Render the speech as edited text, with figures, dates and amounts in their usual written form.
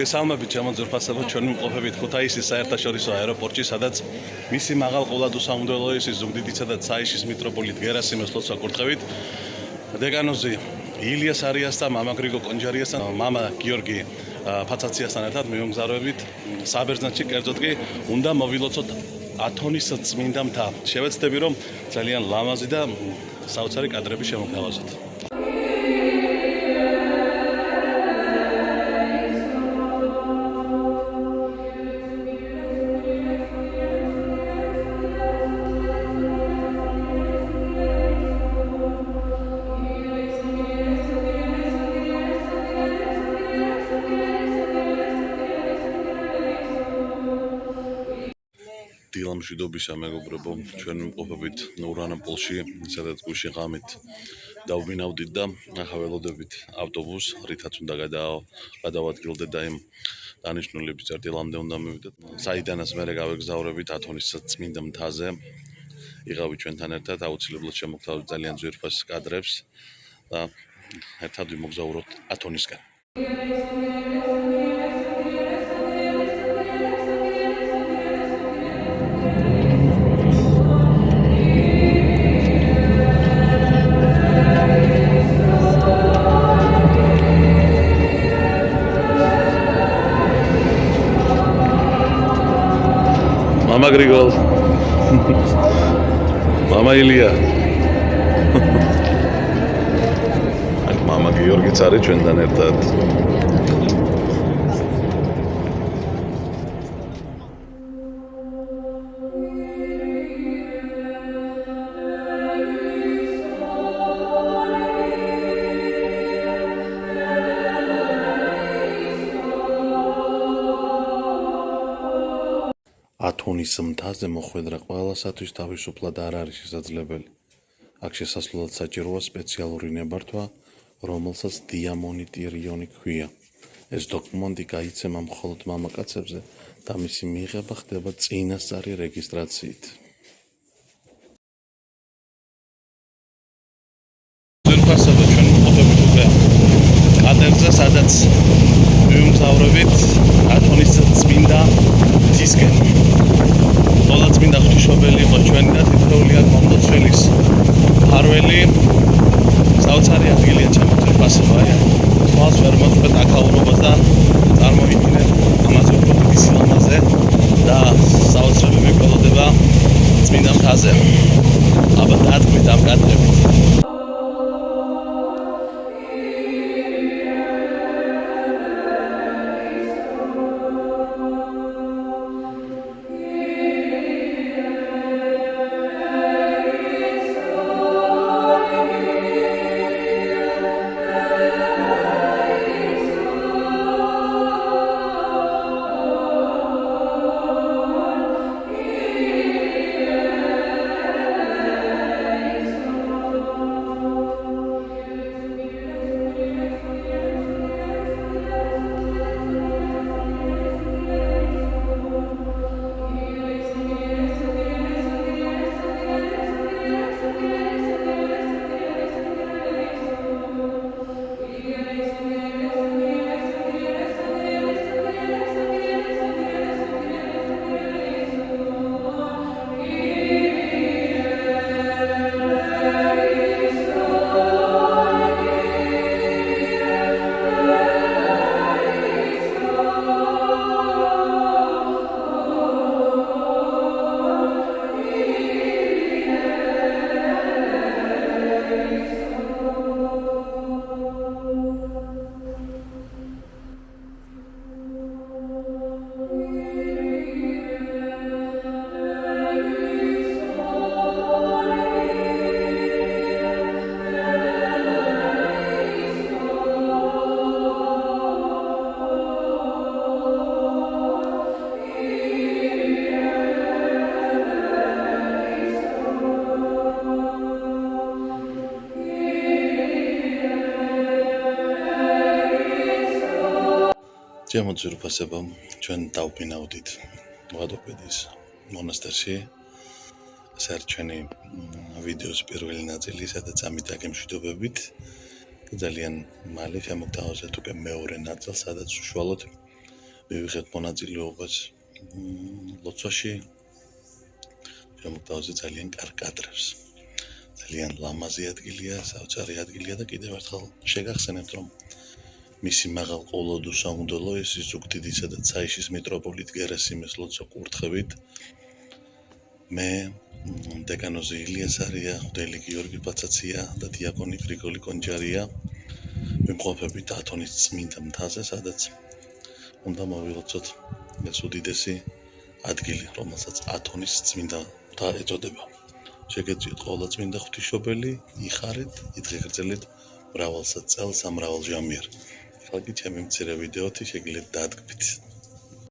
მოგესალმებით ჩემო ძვირფასებო, ჩვენ ვიმყოფებით ქუთაისის საერთაშორისო აეროპორტში, სადაც მისი მაღალ ყოლადუ სამღვდელო ისის ზუგდიდისა და ცაიშის მიტროპოლიტ გერასიმეს ლოცვა კურთხევით. დეკანოზი ილიას არიასთან, მამა გრიგო კონჯარიასთან, მამა გიორგი ფაცაციასთან ერთად მივმგზავრებით საბერძნეთში, კერძოდ კი უნდა მოვილოცოთ ათონის წმინდა მთა. შევეცდები, რომ ძალიან ლამაზი და საოცარი კადრები შემოგთავაზოთ. დილამშვიდობისა მეგობრებო, ჩვენ ვიმყოფებით ნურანოპოლში, სადაც გუშინ ღამით დავბინავდით და ახლა ველოდებით ავტობუსს, რითაც უნდა გადავადგილდეთ და იმ დანიშნულების წერტილამდე უნდა მივიდეთ. საიდანაც მერე გავეგზავრებით ათონის წმინდა მთაზე. იღავით ჩვენთან ერთად, აუცილებლად შემოგთავაზებთ ძალიან ძვირფას კადრებს და ერთად ვიმოგზაუროთ ათონისკენ. Mama Grigol, Mama Ilia, Mama Georgits არის ჩვენთან ერთად. ათონის მთაზე მოხვედრა ყველასათვის თავისუფლად არ არის შესაძლებელი. აქ შესასვლელად საჭიროა სპეციალური ნებართვა, რომელსაც დიამონიტირიონი ჰქვია. ეს დოკუმენტი გაიცემა მხოლოდ მამაკაცებზე და მისი მიღება ხდება წინასწარი რეგისტრაციით. ძვირფასებო, ჩვენ ვიმყოფებით უკვე კადრზე, სადაც ვიმგზავრებით ათონის წმინდა მთისკენ. წმინდა ღვთისმშობელი იყო ჩვენი და თითოეული აქ მომლოცველის მფარველი. საოცარი ადგილია ჩემო ძვირფასებო, თვალს ვერ მოწყვეტ აქაურობას და წარმოვიდგინეთ ამაზე უფრო დიდი სილამაზე და საოცრები მეგველოდება წმინდა მთაზე. აბა დადგმით ამ კადრებით. ჩემო ძვირფასებო, ჩვენ დავბინავდით ვადობედის მონასტერში. ეს არის ჩვენი ვიდეოს პირველი ნაწილი, სადაც ამით აგემშვიდობებით. ძალიან მალე შემოგთავაზეთ უკვე მეორე ნაწილს, სადაც უშუალოდ მივიღეთ მონაწილეობას ლოცვაში. შემოგთავაზეთ ძალიან კარგ კადრებს. ძალიან ლამაზი ადგილია, საოცარი ადგილია და კიდევ ერთხელ შეგახსენებთ, რომ მისი მაღალ ყოვლადო სამღვდელო ეს ზუგდიდისა და ცაიშის მიტროპოლიტ გერასიმეს ლოცვა კურთხევით. მე დეკანოზი ილიას არია, მღვდელი გიორგი პაცაცია და დიაკონი გრიგოლი კონჯარია. ვიმყოფებით ათონის წმინდა მთაზე, სადაც უნდა მოვილოცოთ ეს უდიდესი ადგილი, რომელსაც ათონის წმინდა მთა ეწოდება. შეგეწიოთ ყოვლა წმინდა ღვთისმშობელი, იხარეთ, ითღეგრძელეთ მრავალსა წელს ამ მრავალჟამიერ. ახლა კი ჩემი მცირე ვიდეოთი შეგიძლიათ დაადგმით.